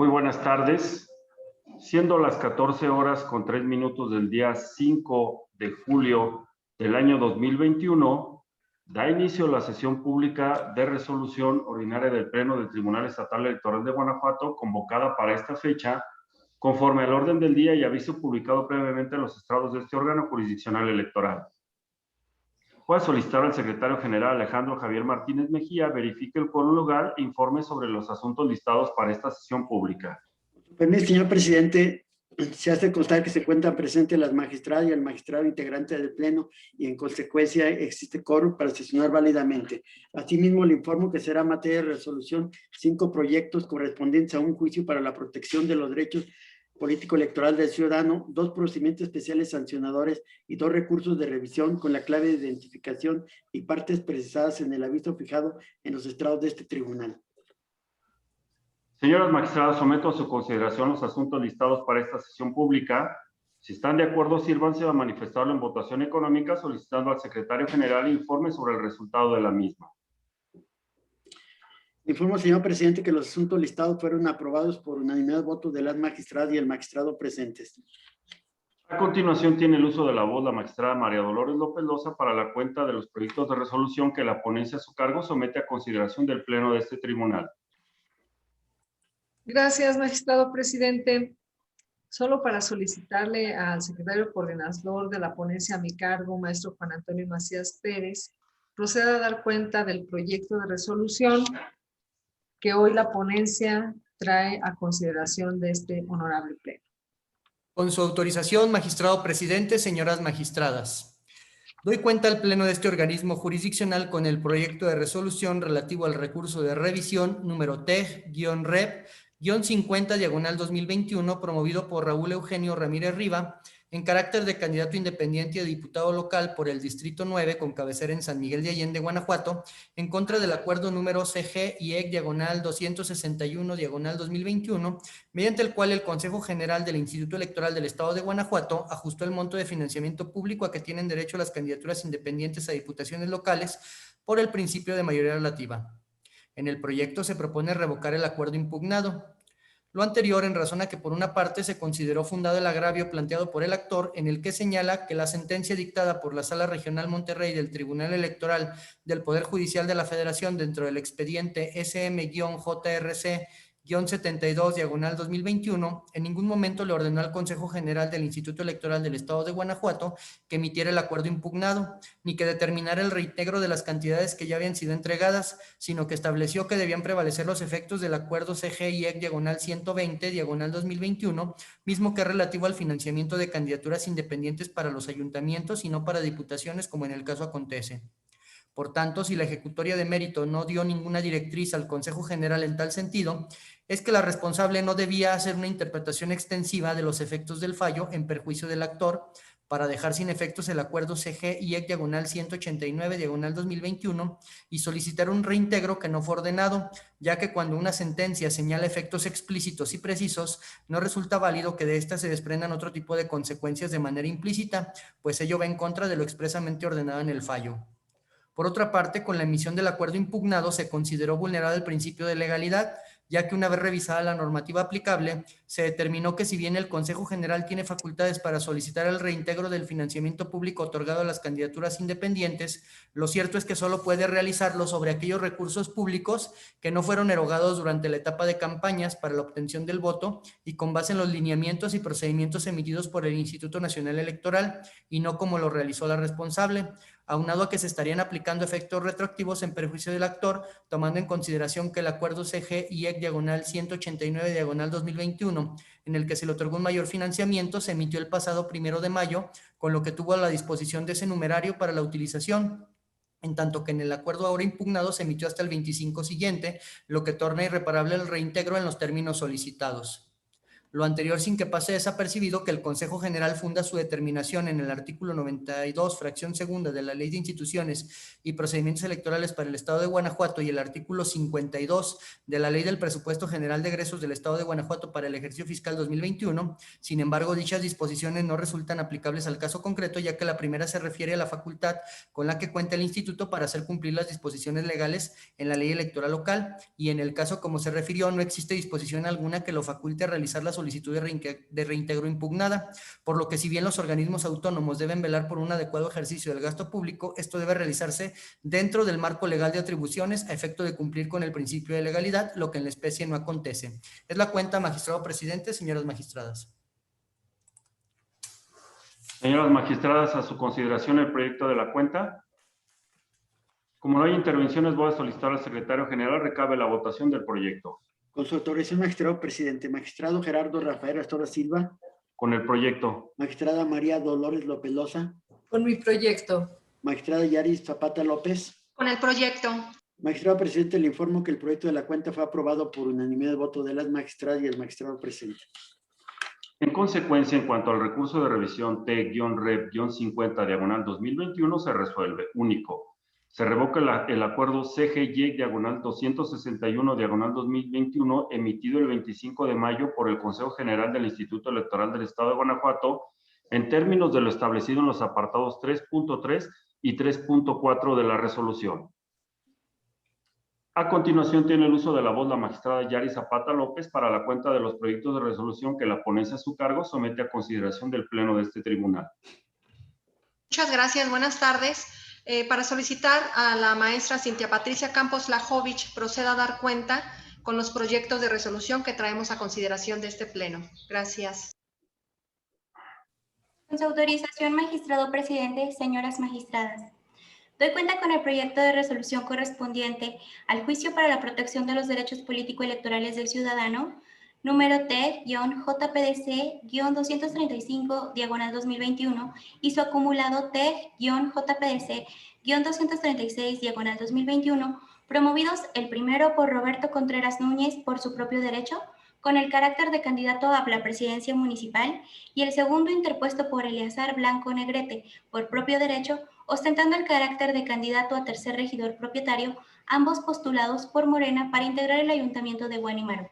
Muy buenas tardes. Siendo las 14 horas con 3 minutos del día 5 de julio del año 2021, da inicio la sesión pública de resolución ordinaria del Pleno del Tribunal Estatal Electoral de Guanajuato, convocada para esta fecha, conforme al orden del día y aviso publicado previamente en los estrados de este órgano jurisdiccional electoral. Voy a solicitar al secretario general Alejandro Javier Martínez Mejía verifique el quórum lugar e informe sobre los asuntos listados para esta sesión pública. Permite, señor presidente, se hace constar que se encuentran presentes las magistradas y el magistrado integrante del Pleno y en consecuencia existe quórum para sesionar válidamente. Asimismo, le informo que será materia de resolución 5 proyectos correspondientes a un juicio para la protección de los derechos político electoral del ciudadano, 2 procedimientos especiales sancionadores y 2 recursos de revisión con la clave de identificación y partes precisadas en el aviso fijado en los estrados de este tribunal. Señoras magistradas, someto a su consideración los asuntos listados para esta sesión pública. Si están de acuerdo, sírvanse a manifestarlo en votación económica, solicitando al secretario general informe sobre el resultado de la misma. Informo, señor presidente, que los asuntos listados fueron aprobados por unanimidad de votos de las magistradas y el magistrado presentes. A continuación, tiene el uso de la voz la magistrada María Dolores López Loza para la cuenta de los proyectos de resolución que la ponencia a su cargo somete a consideración del Pleno de este tribunal. Gracias, magistrado presidente. Solo para solicitarle al secretario coordinador de la ponencia a mi cargo, maestro Juan Antonio Macías Pérez, proceda a dar cuenta del proyecto de resolución que hoy la ponencia trae a consideración de este honorable pleno. Con su autorización, magistrado presidente, señoras magistradas. Doy cuenta al Pleno de este organismo jurisdiccional con el proyecto de resolución relativo al recurso de revisión número TEG-REP-50/2021 promovido por Raúl Eugenio Ramírez Riva en carácter de candidato independiente a diputado local por el Distrito 9 con cabecera en San Miguel de Allende, Guanajuato, en contra del acuerdo número CG-IEC/261/2021, mediante el cual el Consejo General del Instituto Electoral del Estado de Guanajuato ajustó el monto de financiamiento público a que tienen derecho las candidaturas independientes a diputaciones locales por el principio de mayoría relativa. En el proyecto se propone revocar el acuerdo impugnado. Lo anterior en razón a que por una parte se consideró fundado el agravio planteado por el actor en el que señala que la sentencia dictada por la Sala Regional Monterrey del Tribunal Electoral del Poder Judicial de la Federación dentro del expediente SM-JRC-72/2021 en ningún momento le ordenó al Consejo General del Instituto Electoral del Estado de Guanajuato que emitiera el acuerdo impugnado, ni que determinara el reintegro de las cantidades que ya habían sido entregadas, sino que estableció que debían prevalecer los efectos del acuerdo CG-IEC/120/2021, mismo que es relativo al financiamiento de candidaturas independientes para los ayuntamientos y no para diputaciones, como en el caso acontece. Por tanto, si la ejecutoria de mérito no dio ninguna directriz al Consejo General en tal sentido, es que la responsable no debía hacer una interpretación extensiva de los efectos del fallo en perjuicio del actor para dejar sin efectos el acuerdo CG-IEC/189/2021 y solicitar un reintegro que no fue ordenado, ya que cuando una sentencia señala efectos explícitos y precisos, no resulta válido que de ésta se desprendan otro tipo de consecuencias de manera implícita, pues ello va en contra de lo expresamente ordenado en el fallo. Por otra parte, con la emisión del acuerdo impugnado se consideró vulnerado el principio de legalidad, ya que una vez revisada la normativa aplicable, se determinó que si bien el Consejo General tiene facultades para solicitar el reintegro del financiamiento público otorgado a las candidaturas independientes, lo cierto es que solo puede realizarlo sobre aquellos recursos públicos que no fueron erogados durante la etapa de campañas para la obtención del voto y con base en los lineamientos y procedimientos emitidos por el Instituto Nacional Electoral y no como lo realizó la responsable, aunado a que se estarían aplicando efectos retroactivos en perjuicio del actor, tomando en consideración que el acuerdo CG-IEC/189/2021, en el que se le otorgó un mayor financiamiento, se emitió el pasado 1 de mayo, con lo que tuvo a la disposición de ese numerario para la utilización, en tanto que en el acuerdo ahora impugnado se emitió hasta el 25 siguiente, lo que torna irreparable el reintegro en los términos solicitados. Lo anterior sin que pase desapercibido que el Consejo General funda su determinación en el artículo 92, fracción segunda de la Ley de Instituciones y Procedimientos Electorales para el Estado de Guanajuato y el artículo 52 de la Ley del Presupuesto General de Egresos del Estado de Guanajuato para el ejercicio fiscal 2021. Sin embargo, dichas disposiciones no resultan aplicables al caso concreto, ya que la primera se refiere a la facultad con la que cuenta el instituto para hacer cumplir las disposiciones legales en la ley electoral local, y en el caso como se refirió no existe disposición alguna que lo faculte a realizar la solicitud de reintegro impugnada, por lo que si bien los organismos autónomos deben velar por un adecuado ejercicio del gasto público, esto debe realizarse dentro del marco legal de atribuciones a efecto de cumplir con el principio de legalidad, lo que en la especie no acontece. Es la cuenta, magistrado presidente, señoras magistradas. Señoras magistradas, a su consideración el proyecto de la cuenta. Como no hay intervenciones, voy a solicitar al secretario general recabe la votación del proyecto. Con su autorización, magistrado presidente. Magistrado Gerardo Rafael Astorga Silva. Con el proyecto. Magistrada María Dolores López Loza. Con mi proyecto. Magistrada Yaris Zapata López. Con el proyecto. Magistrado presidente, le informo que el proyecto de la cuenta fue aprobado por unanimidad de voto de las magistradas y el magistrado presente. En consecuencia, en cuanto al recurso de revisión T-Rep-50/2021 se resuelve. Único. Se revoca el acuerdo CGY-261/2021 emitido el 25 de mayo por el Consejo General del Instituto Electoral del Estado de Guanajuato en términos de lo establecido en los apartados 3.3 y 3.4 de la resolución. A continuación tiene el uso de la voz la magistrada Yaris Zapata López para la cuenta de los proyectos de resolución que la ponencia a su cargo somete a consideración del Pleno de este tribunal. Muchas gracias, buenas tardes. Para solicitar a la maestra Cintia Patricia Campos Lajovich proceda a dar cuenta con los proyectos de resolución que traemos a consideración de este Pleno. Gracias. Con su autorización, magistrado presidente, señoras magistradas. Doy cuenta con el proyecto de resolución correspondiente al juicio para la protección de los derechos político-electorales del ciudadano, número T-JPDC-235/2021 y su acumulado T-JPDC-236/2021, promovidos el primero por Roberto Contreras Núñez por su propio derecho, con el carácter de candidato a la presidencia municipal, y el segundo interpuesto por Eleazar Blanco Negrete por propio derecho, ostentando el carácter de candidato a tercer regidor propietario, ambos postulados por Morena para integrar el ayuntamiento de Guanímaro,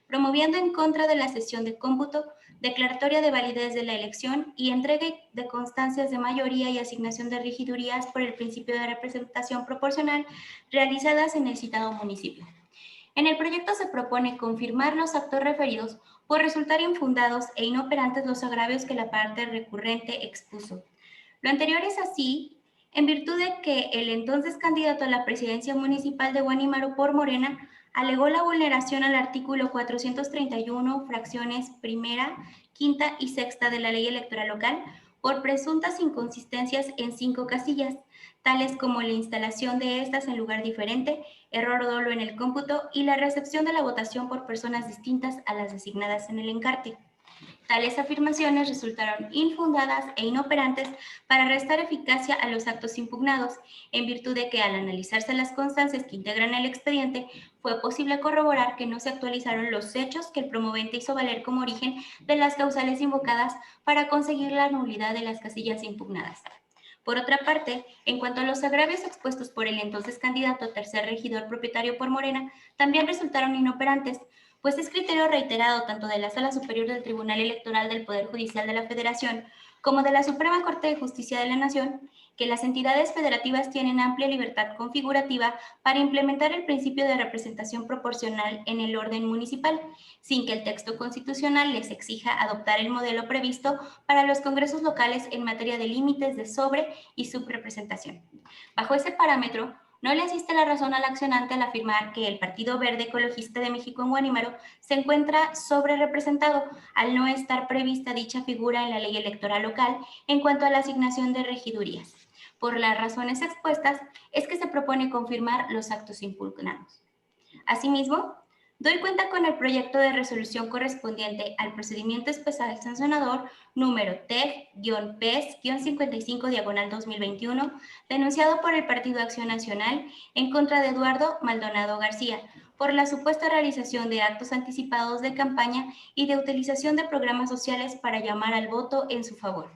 promoviendo en contra de la sesión de cómputo, declaratoria de validez de la elección y entrega de constancias de mayoría y asignación de regidurías por el principio de representación proporcional realizadas en el citado municipio. En el proyecto se propone confirmar los actos referidos por resultar infundados e inoperantes los agravios que la parte recurrente expuso. Lo anterior es así en virtud de que el entonces candidato a la presidencia municipal de Guanímaro por Morena alegó la vulneración al artículo 431, fracciones primera, quinta y sexta de la Ley Electoral Local por presuntas inconsistencias en 5 casillas, tales como la instalación de estas en lugar diferente, error dolo en el cómputo y la recepción de la votación por personas distintas a las designadas en el encarte. Tales afirmaciones resultaron infundadas e inoperantes para restar eficacia a los actos impugnados, en virtud de que al analizarse las constancias que integran el expediente, fue posible corroborar que no se actualizaron los hechos que el promovente hizo valer como origen de las causales invocadas para conseguir la nulidad de las casillas impugnadas. Por otra parte, en cuanto a los agravios expuestos por el entonces candidato tercer regidor propietario por Morena, también resultaron inoperantes, pues es criterio reiterado tanto de la Sala Superior del Tribunal Electoral del Poder Judicial de la Federación como de la Suprema Corte de Justicia de la Nación que las entidades federativas tienen amplia libertad configurativa para implementar el principio de representación proporcional en el orden municipal, sin que el texto constitucional les exija adoptar el modelo previsto para los congresos locales en materia de límites de sobre- y subrepresentación. Bajo ese parámetro, no le asiste la razón al accionante al afirmar que el Partido Verde Ecologista de México en Guanímaro se encuentra sobrerepresentado al no estar prevista dicha figura en la ley electoral local en cuanto a la asignación de regidurías. Por las razones expuestas, es que se propone confirmar los actos impugnados. Asimismo, doy cuenta con el proyecto de resolución correspondiente al procedimiento especial sancionador número TEG-PES-55/2021, denunciado por el Partido Acción Nacional en contra de Eduardo Maldonado García, por la supuesta realización de actos anticipados de campaña y de utilización de programas sociales para llamar al voto en su favor.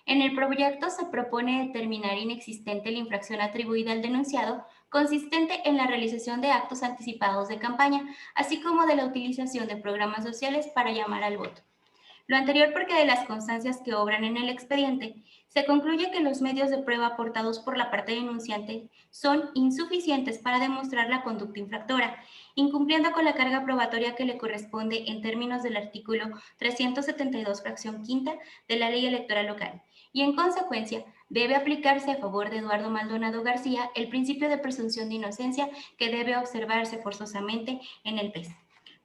En el proyecto se propone determinar inexistente la infracción atribuida al denunciado, consistente en la realización de actos anticipados de campaña, así como de la utilización de programas sociales para llamar al voto. Lo anterior porque de las constancias que obran en el expediente, se concluye que los medios de prueba aportados por la parte denunciante son insuficientes para demostrar la conducta infractora, incumpliendo con la carga probatoria que le corresponde en términos del artículo 372, fracción quinta de la Ley Electoral Local, y en consecuencia debe aplicarse a favor de Eduardo Maldonado García el principio de presunción de inocencia que debe observarse forzosamente en el PES.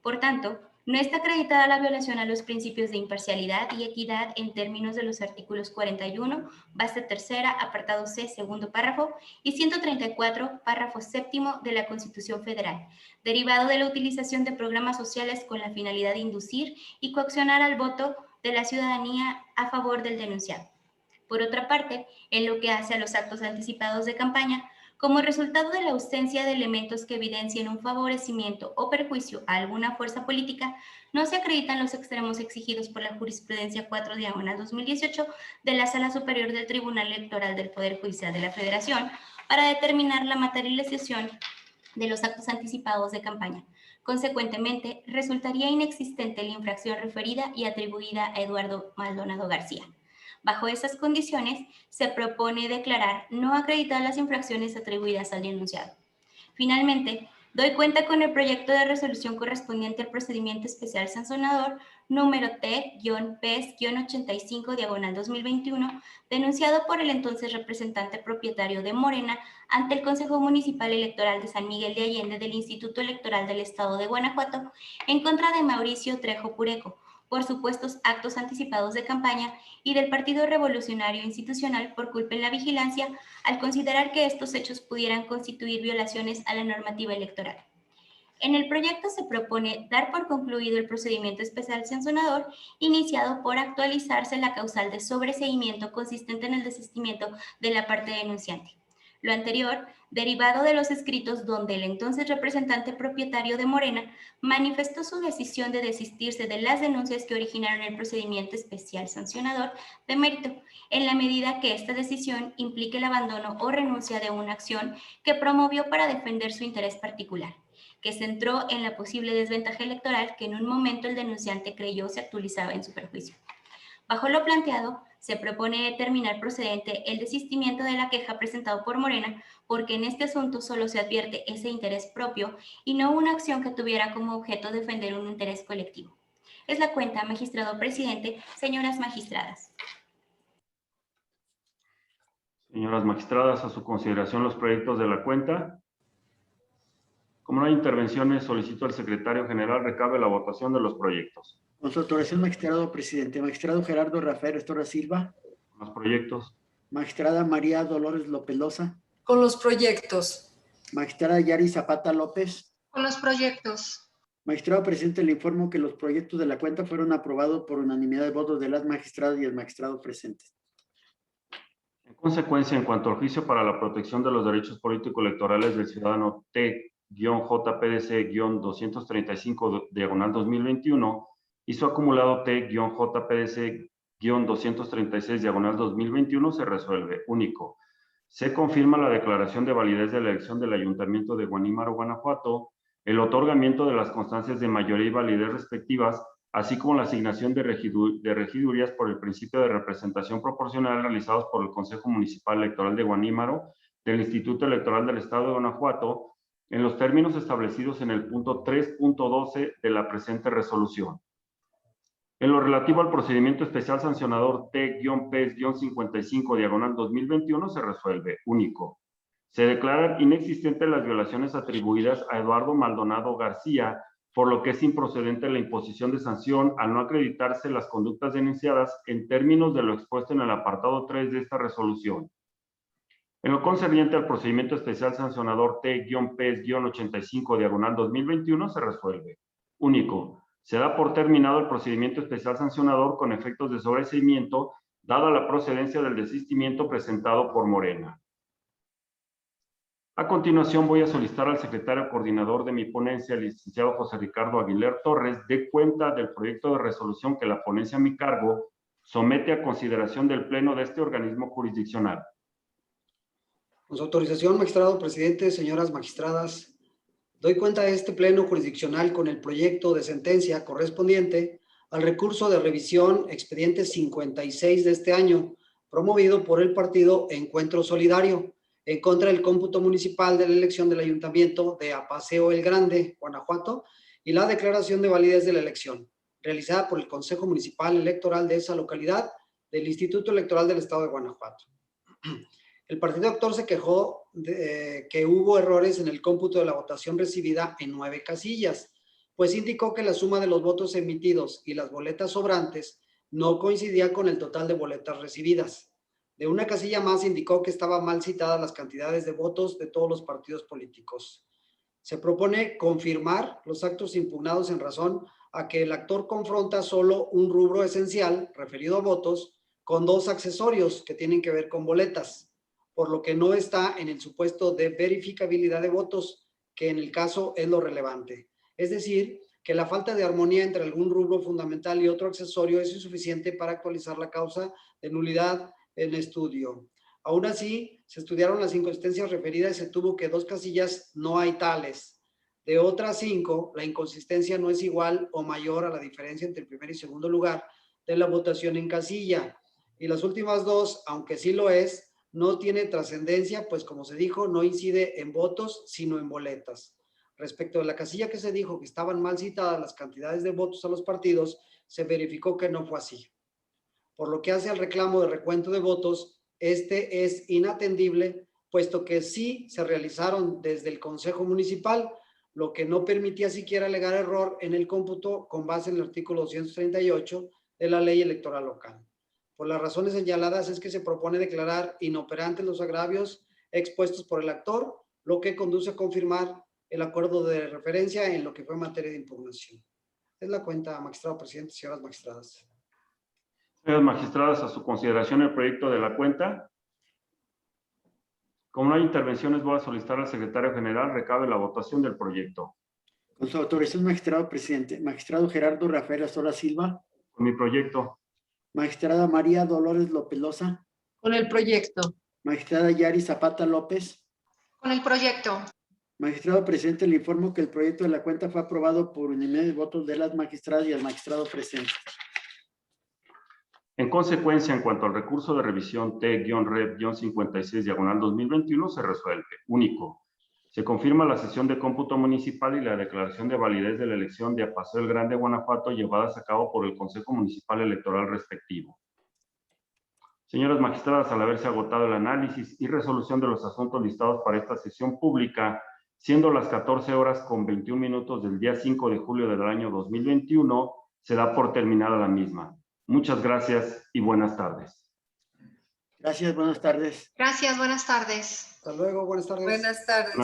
Por tanto, no está acreditada la violación a los principios de imparcialidad y equidad en términos de los artículos 41, base tercera, apartado C, segundo párrafo, y 134, párrafo séptimo de la Constitución Federal, derivado de la utilización de programas sociales con la finalidad de inducir y coaccionar al voto de la ciudadanía a favor del denunciado. Por otra parte, en lo que hace a los actos anticipados de campaña, como resultado de la ausencia de elementos que evidencien un favorecimiento o perjuicio a alguna fuerza política, no se acreditan los extremos exigidos por la jurisprudencia 4/2018 de la Sala Superior del Tribunal Electoral del Poder Judicial de la Federación para determinar la materialización de los actos anticipados de campaña. Consecuentemente, resultaría inexistente la infracción referida y atribuida a Eduardo Maldonado García. Bajo esas condiciones, se propone declarar no acreditadas las infracciones atribuidas al denunciado. Finalmente, doy cuenta con el proyecto de resolución correspondiente al procedimiento especial sancionador número T-PES-85/2021, denunciado por el entonces representante propietario de Morena ante el Consejo Municipal Electoral de San Miguel de Allende del Instituto Electoral del Estado de Guanajuato en contra de Mauricio Trejo Pureco, por supuestos actos anticipados de campaña y del Partido Revolucionario Institucional por culpa en la vigilancia, al considerar que estos hechos pudieran constituir violaciones a la normativa electoral. En el proyecto se propone dar por concluido el procedimiento especial sancionador iniciado por actualizarse la causal de sobreseimiento consistente en el desistimiento de la parte denunciante. Lo anterior, derivado de los escritos donde el entonces representante propietario de Morena manifestó su decisión de desistirse de las denuncias que originaron el procedimiento especial sancionador de mérito, en la medida que esta decisión implique el abandono o renuncia de una acción que promovió para defender su interés particular, que centró en la posible desventaja electoral que en un momento el denunciante creyó se actualizaba en su perjuicio. Bajo lo planteado, se propone determinar procedente el desistimiento de la queja presentado por Morena, porque en este asunto solo se advierte ese interés propio y no una acción que tuviera como objeto defender un interés colectivo. Es la cuenta, magistrado presidente, señoras magistradas. Señoras magistradas, a su consideración los proyectos de la cuenta. Como no hay intervenciones, solicito al secretario general recabe la votación de los proyectos. Con su autorización, magistrado presidente. Magistrado Gerardo Rafael Estorra Silva. Los proyectos. Magistrada María Dolores Lopelosa. Con los proyectos. Magistrada Yari Zapata López. Con los proyectos. Magistrado presidente, le informo que los proyectos de la cuenta fueron aprobados por unanimidad de votos de las magistradas y el magistrado presente. En consecuencia, en cuanto al juicio para la protección de los derechos político-electorales del ciudadano T-JPDC-235/2021 y su acumulado T-JPDC-236/2021 se resuelve. Único. Se confirma la declaración de validez de la elección del Ayuntamiento de Guanímaro, Guanajuato, el otorgamiento de las constancias de mayoría y validez respectivas, así como la asignación de regidurías por el principio de representación proporcional realizados por el Consejo Municipal Electoral de Guanímaro del Instituto Electoral del Estado de Guanajuato, en los términos establecidos en el punto 3.12 de la presente resolución. En lo relativo al procedimiento especial sancionador T-PES-55/2021 se resuelve. Único. Se declaran inexistentes las violaciones atribuidas a Eduardo Maldonado García, por lo que es improcedente la imposición de sanción al no acreditarse las conductas denunciadas en términos de lo expuesto en el apartado 3 de esta resolución. En lo concerniente al procedimiento especial sancionador T-PES-85/2021 se resuelve. Único. Se da por terminado el procedimiento especial sancionador con efectos de sobreseimiento, dada la procedencia del desistimiento presentado por Morena. A continuación voy a solicitar al secretario coordinador de mi ponencia, el licenciado José Ricardo Aguilar Torres, dé cuenta del proyecto de resolución que la ponencia a mi cargo somete a consideración del Pleno de este organismo jurisdiccional. Con su autorización, magistrado presidente, señoras magistradas, doy cuenta de este Pleno jurisdiccional con el proyecto de sentencia correspondiente al recurso de revisión expediente 56 de este año, promovido por el partido Encuentro Solidario, en contra del cómputo municipal de la elección del Ayuntamiento de Apaseo el Grande, Guanajuato, y la declaración de validez de la elección, realizada por el Consejo Municipal Electoral de esa localidad del Instituto Electoral del Estado de Guanajuato. El partido actor se quejó de que hubo errores en el cómputo de la votación recibida en 9 casillas, pues indicó que la suma de los votos emitidos y las boletas sobrantes no coincidía con el total de boletas recibidas. De una casilla más indicó que estaban mal citadas las cantidades de votos de todos los partidos políticos. Se propone confirmar los actos impugnados en razón a que el actor confronta solo un rubro esencial referido a votos con 2 accesorios que tienen que ver con boletas, por lo que no está en el supuesto de verificabilidad de votos, que en el caso es lo relevante. Es decir, que la falta de armonía entre algún rubro fundamental y otro accesorio es insuficiente para actualizar la causa de nulidad en estudio. Aún así, se estudiaron las inconsistencias referidas y se tuvo que 2 casillas no hay tales. De otras 5, la inconsistencia no es igual o mayor a la diferencia entre el primer y segundo lugar de la votación en casilla. Y las últimas 2, aunque sí lo es, no tiene trascendencia, pues como se dijo, no incide en votos, sino en boletas. Respecto de la casilla que se dijo que estaban mal citadas las cantidades de votos a los partidos, se verificó que no fue así. Por lo que hace al reclamo de recuento de votos, este es inatendible, puesto que sí se realizaron desde el Consejo Municipal, lo que no permitía siquiera alegar error en el cómputo con base en el artículo 238 de la Ley Electoral Local. Por las razones señaladas es que se propone declarar inoperantes los agravios expuestos por el actor, lo que conduce a confirmar el acuerdo de referencia en lo que fue materia de impugnación. Es la cuenta, magistrado presidente, señoras magistradas. Señoras magistradas, a su consideración el proyecto de la cuenta. Como no hay intervenciones, voy a solicitar al secretario general recabe la votación del proyecto. Con su autorización, magistrado presidente. Magistrado Gerardo Rafael Azola Silva. Con mi proyecto. Magistrada María Dolores López Loza. Con el proyecto. Magistrada Yari Zapata López. Con el proyecto. Magistrado presidente, le informo que el proyecto de la cuenta fue aprobado por unanimidad de votos de las magistradas y el magistrado presente. En consecuencia, en cuanto al recurso de revisión T-Rep-56/2021, se resuelve. Único. Se confirma la sesión de cómputo municipal y la declaración de validez de la elección de Apaseo el Grande, Guanajuato, llevadas a cabo por el Consejo Municipal Electoral respectivo. Señoras magistradas, al haberse agotado el análisis y resolución de los asuntos listados para esta sesión pública, siendo las 14:21 del día 5 de julio del año 2021, se da por terminada la misma. Muchas gracias y buenas tardes. Gracias, buenas tardes. Gracias, buenas tardes. Hasta luego, buenas tardes. Buenas tardes.